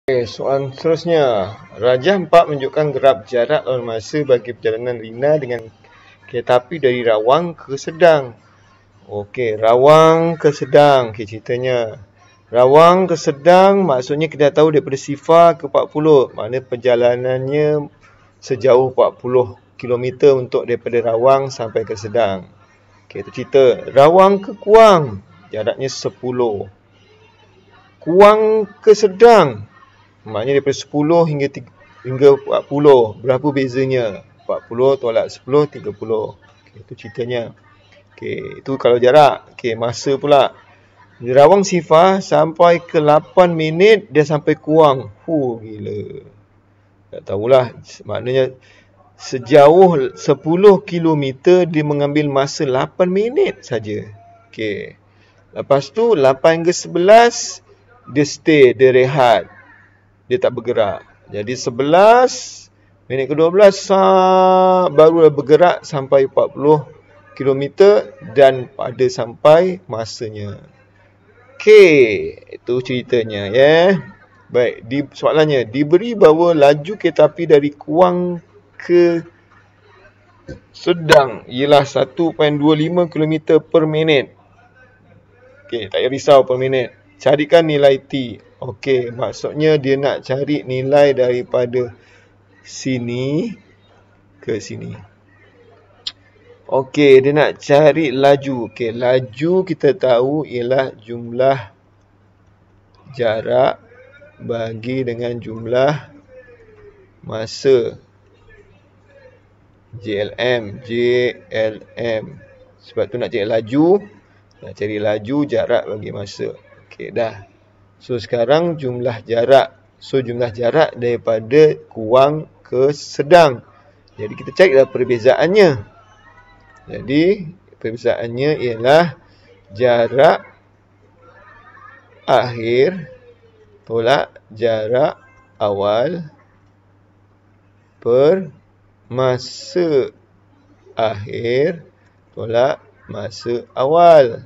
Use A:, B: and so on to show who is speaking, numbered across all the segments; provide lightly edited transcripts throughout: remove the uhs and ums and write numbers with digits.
A: Okay, soalan seterusnya. Rajah 4 menunjukkan graf jarak lawan masa bagi perjalanan Rina dengan kereta api dari Rawang ke Sedang. Okey, Rawang ke Sedang. Okey, ceritanya. Rawang ke Sedang maksudnya kita tahu daripada Sifa ke 40. Maknanya perjalanannya sejauh 40 km untuk daripada Rawang sampai ke Sedang. Okey, itu cerita. Rawang ke Kuang. Jaraknya 10. Kuang ke Sedang. Maknanya daripada 10 hingga 40. Berapa bezanya? 40 tolak 10, 30. Okay, itu ceritanya. Okay, itu kalau jarak. Okay, masa pula. Di Rawang Sifa sampai ke 8 minit dia sampai Kuang. Gila. Tak tahulah. Maknanya sejauh 10 km dia mengambil masa 8 minit saja. Okay. Lepas tu 8 hingga 11 dia stay, dia rehat. Dia tak bergerak. Jadi 11 minit ke-12 baru bergerak sampai 40 km dan pada sampai masanya. Okey, itu ceritanya ya. Baik, soalannya diberi bahawa laju kereta api dari Kuang ke Sedang ialah 1.25 km per minit. Okey, tak payah risau per minit. Carikan nilai T. Okey, maksudnya dia nak cari nilai daripada sini ke sini. Okey, dia nak cari laju. Okey, laju kita tahu ialah jumlah jarak bagi dengan jumlah masa. JLM. Sebab tu nak cari laju. Nak cari laju, jarak bagi masa. Okey, dah. So, sekarang jumlah jarak. So, jumlah jarak daripada Kuang ke Sedang. Jadi, kita carilah perbezaannya. Jadi, perbezaannya ialah jarak akhir tolak jarak awal per masa akhir tolak masa awal.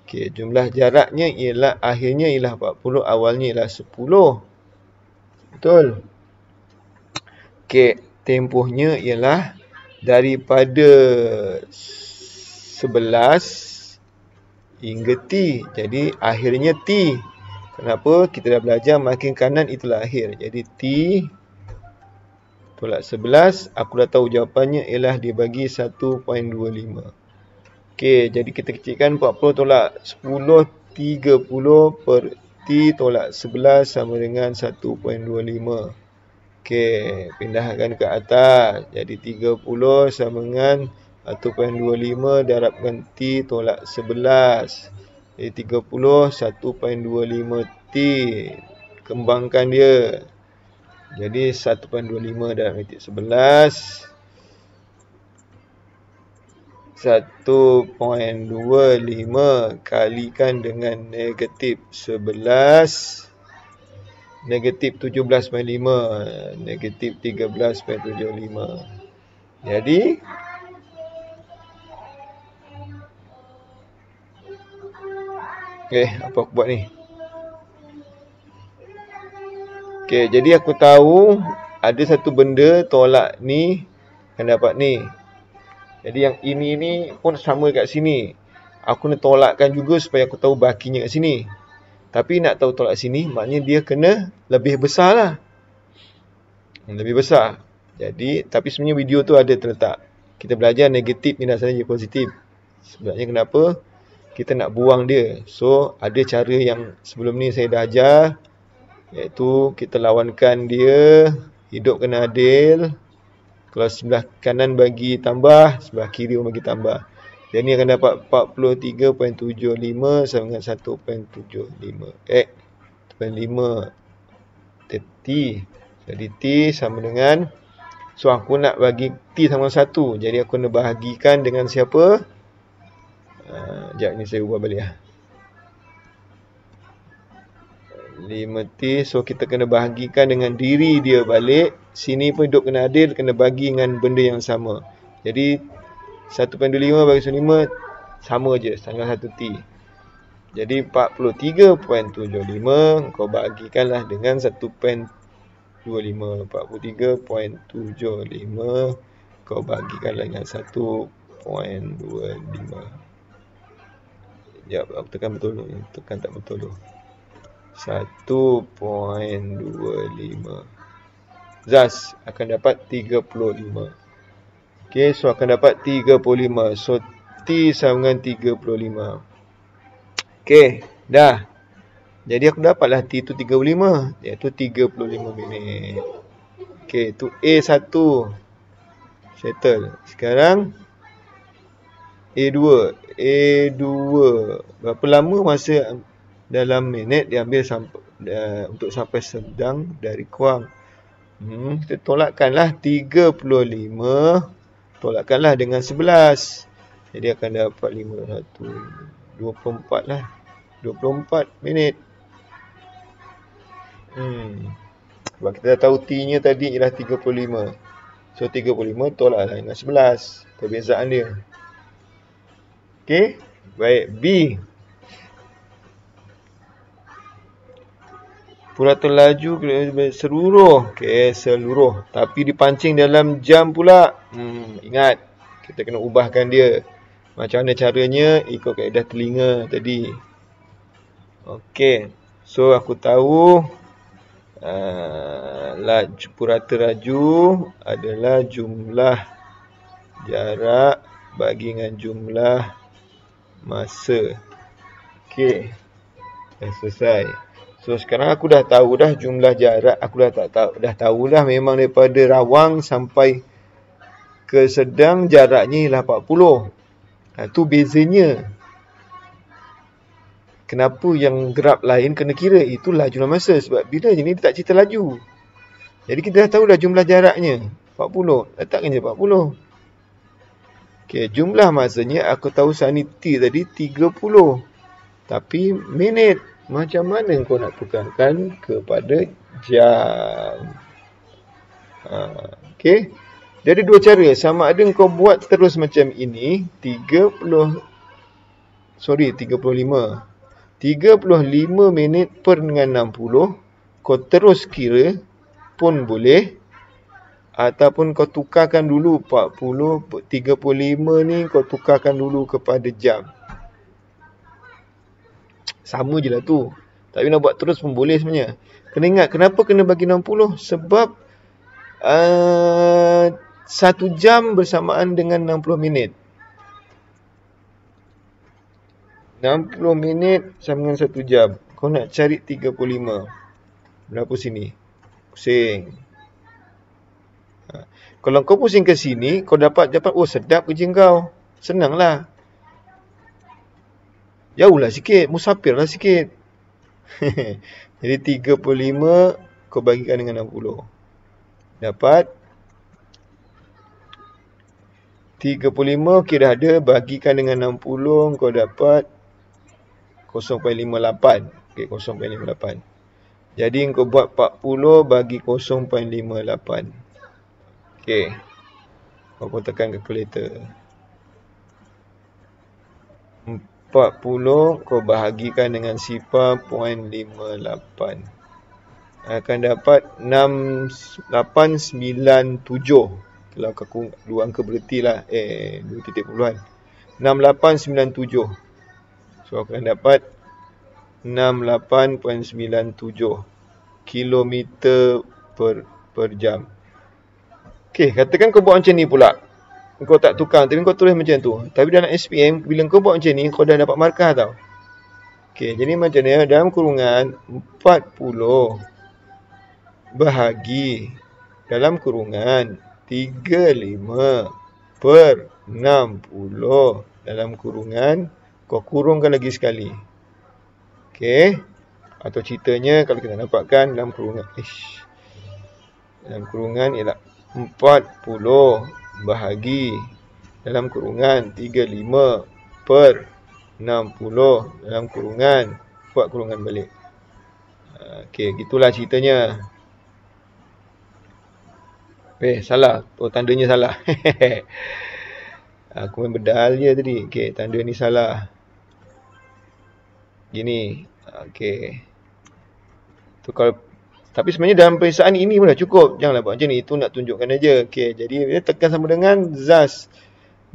A: Okey, jumlah jaraknya ialah akhirnya ialah 40, awalnya ialah 10. Betul? Okey, tempohnya ialah daripada 11 hingga T. Jadi akhirnya T. Kenapa? Kita dah belajar makin kanan itulah akhir. Jadi T tolak 11, aku dah tahu jawapannya ialah dibagi 1.25. Okey, jadi kita kecilkan 40 tolak 10, 30 per T tolak 11 sama dengan 1.25. Okey, pindahkan ke atas. Jadi 30 sama dengan 1.25 darabkan T tolak 11. Jadi 30, 1.25 T. Kembangkan dia. Jadi 1.25 darab negatif 11. 1.25 kalikan dengan negatif 11. Negatif 17.5. Negatif 13.75. Jadi apa aku buat ni? Jadi aku tahu ada satu benda tolak ni akan dapat ni. Jadi yang ini pun sama kat sini. Aku nak tolakkan juga supaya aku tahu bakinya kat sini. Tapi nak tahu tolak sini, maknanya dia kena lebih besar lah. Lebih besar. Jadi, tapi sebenarnya video tu ada terletak. Kita belajar negatif minus saja positif. Sebabnya kenapa? Kita nak buang dia. So, ada cara yang sebelum ni saya dah ajar. Iaitu, kita lawankan dia. Hidup kena adil. Kalau sebelah kanan bagi tambah, sebelah kiri pun bagi tambah. Jadi ni akan dapat 43.75 sama dengan 1.75. 1.5 T. Jadi T sama dengan, so aku nak bagi T sama 1. Jadi aku kena bahagikan dengan siapa? Sekejap ni saya ubah balik lah. 5T, so kita kena bahagikan dengan diri dia balik. Sini pun hidup kena adil, kena bagi dengan benda yang sama. Jadi 1.25 bagi 1.5 sama je, sama 1T. Jadi 43.75 kau bagikanlah dengan 1.25. 43.75 kau bagikanlah dengan 1.25. Sekejap, aku tekan betul ni. Tekan tak betul tu. 1.25. Zas akan dapat 35. Okay, so akan dapat 35. So T sama dengan 35. Okay, dah. Jadi aku dapatlah T tu 35, iaitu 35 minit. Okay, tu A1. Settle. Sekarang A2. Berapa lama masa dalam minit dia ambil untuk sampai sedang dari kurang? Kita tolakkanlah 35. Tolakkanlah dengan 11. Jadi akan dapat 24 lah. 24 minit. Sebab kita dah tahu T-nya tadi ialah 35. So 35 tolaklah dengan 11. Perbezaan dia. Okey. Baik. B. Purata laju seluruh. Okey, seluruh. Tapi dipancing dalam jam pula. Ingat. Kita kena ubahkan dia. Macam mana caranya? Ikut kaedah telinga tadi. Okey. So aku tahu purata laju adalah jumlah jarak bagi dengan jumlah masa. Okey. Dah selesai. So sekarang aku dah tahu dah jumlah jarak. Aku dah tahu dah memang daripada Rawang sampai ke Sedang jaraknya ialah 40. Tu bezanya. Kenapa yang graf lain kena kira? Itu laju dalam masa. Sebab bila je ni dia tak cerita laju. Jadi kita dah tahu dah jumlah jaraknya 40. Letakkan je 40. Okey, jumlah masanya aku tahu sani T tadi 30. Tapi minit. Macam mana kau nak tukarkan kepada jam? Okey. Jadi dua cara. Sama ada kau buat terus macam ini. 35. 35 minit per dengan 60. Kau terus kira pun boleh. Ataupun kau tukarkan dulu 40. 35 ni kau tukarkan dulu kepada jam. Sama je lah tu. Tapi nak buat terus pun boleh sebenarnya. Kena ingat kenapa kena bagi 60? Sebab 1 jam bersamaan dengan 60 minit. 60 minit sama dengan 1 jam. Kau nak cari 35. Berapa sini? Pusing. Kalau kau pusing ke sini, kau dapat, oh sedap kerja kau. Senanglah. Jauhlah sikit, musafirlah sikit. Jadi 35 kau bagikan dengan 60. Dapat 35, okey dah ada. Bagikan dengan 60, kau dapat 0.58. Okey, 0.58. Jadi kau buat 40 bagi 0.58. Okey. Kau pun tekan kalkulator. 40 kau bahagikan dengan 0.58. Akan dapat 6897. Kalau aku dua angka berhenti lah. 2 titik puluhan. 6897. So akan dapat 68.97 kilometer per jam. Okey, katakan kau buat macam ni pula. Kau tak tukar, tapi kau tulis macam tu. Tapi dalam SPM, bila kau buat macam ni, kau dah dapat markah tau. Okey, jadi macam ni, dalam kurungan 40 bahagi dalam kurungan 35 per 60 dalam kurungan, kau kurungkan lagi sekali. Okey. Atau ceritanya, kalau kita dapatkan dalam kurungan, dalam kurungan ialah 40 bahagi dalam kurungan 35 per 60 dalam kurungan. Buat kurungan balik. Okey, gitulah ceritanya. Salah. Oh, tandanya salah. Aku main bedal je tadi. Okey, tanda ni salah. Gini. Okey. Tu kalau, tapi sebenarnya dalam periksaan ini pun dah cukup. Janganlah buat macam ni. Itu nak tunjukkan aja. Okey, jadi dia tekan sama dengan ZAS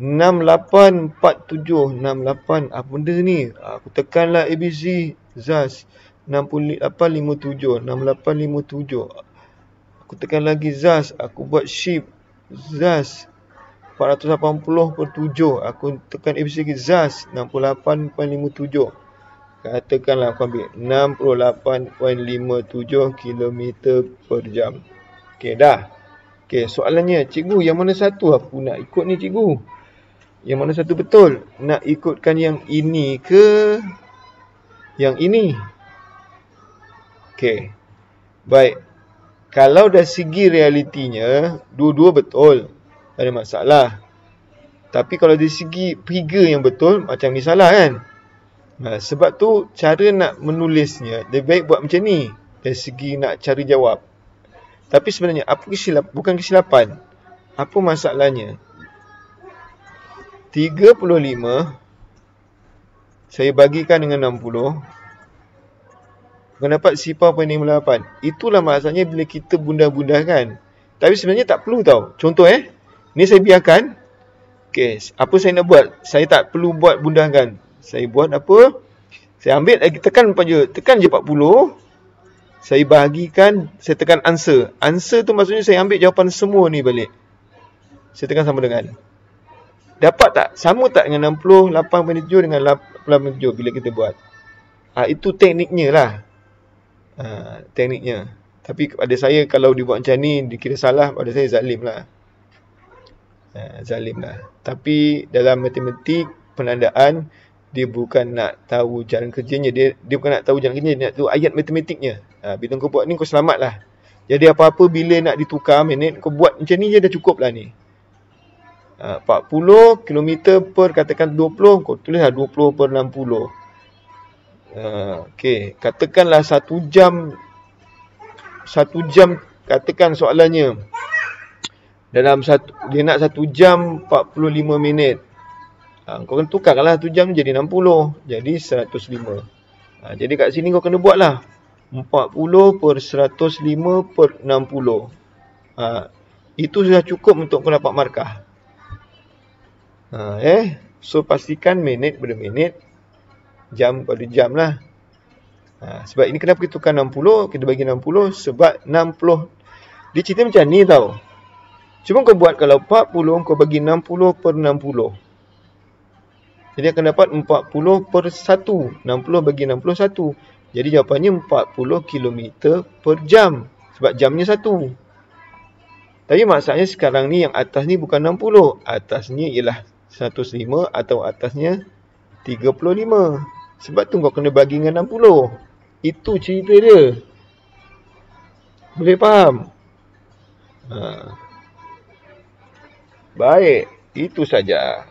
A: 6847. 68. Apa benda ni? Aku tekanlah ABC ZAS 6857. 6857. Aku tekan lagi ZAS. Aku buat shift ZAS 480/7. Aku tekan ABC lagi ZAS 68.57. Katakanlah aku ambil 68.57 km per jam. Okey, dah. Okey, soalannya, cikgu, yang mana satu aku nak ikut ni, cikgu? Yang mana satu betul? Nak ikutkan yang ini ke yang ini? Okey. Baik. Kalau dari segi realitinya, dua-dua betul. Tak ada masalah. Tapi kalau dari segi figure yang betul, macam ni salah kan? Sebab tu cara nak menulisnya lebih baik buat macam ni dari segi nak cari jawab. Tapi sebenarnya apa bukan kesilapan. Apa masalahnya? 35 saya bagikan dengan 60, akan dapat 0.58. Itulah maksudnya bila kita bundah-bundahkan. Tapi sebenarnya tak perlu tau. Contoh ni saya biarkan. Okey, apa saya nak buat? Saya tak perlu buat bundahkan. Saya buat apa? Saya ambil lagi, tekan je 40. Saya bahagikan, saya tekan answer. Answer tu maksudnya saya ambil jawapan semua ni balik. Saya tekan sama dengan. Dapat tak? Sama tak dengan 68.7 dengan 88.7 bila kita buat? Itu tekniknya lah. Tekniknya. Tapi pada saya kalau dibuat macam ni, dikira salah, pada saya zalim lah. Zalim lah. Tapi dalam matematik, penandaan, dia bukan nak tahu jalan kerjanya. Dia bukan nak tahu jalan kerjanya. Dia nak tahu ayat matematiknya. Bila kau buat ni, kau selamat lah. Jadi apa-apa bila nak ditukar minit, kau buat macam ni je dah cukup lah ni. 40 km per katakan 20, kau tulislah 20/60. Okey, katakanlah 1 jam. 1 jam, katakan soalannya. Dia nak 1 jam 45 minit. Kau kena tukarlah 1 jam jadi 60. Jadi 105. Jadi kat sini kau kena buat lah 40/105/60. Itu sudah cukup untuk kau dapat markah. So pastikan minit pada minit, jam pada jam lah. Sebab ini kenapa kita tukar 60, kita bagi 60 sebab 60. Dia cerita macam ni tau. Cuma kau buat kalau 40 kau bagi 60/60. Jadi akan dapat 40/1. 60 bagi 61. Jadi jawapannya 40 km per jam. Sebab jamnya 1. Tapi maksudnya sekarang ni yang atas ni bukan 60. Atasnya ialah 105 atau atasnya 35. Sebab tu kau kena bagi dengan 60. Itu cerita dia. Boleh faham? Baik. Itu saja.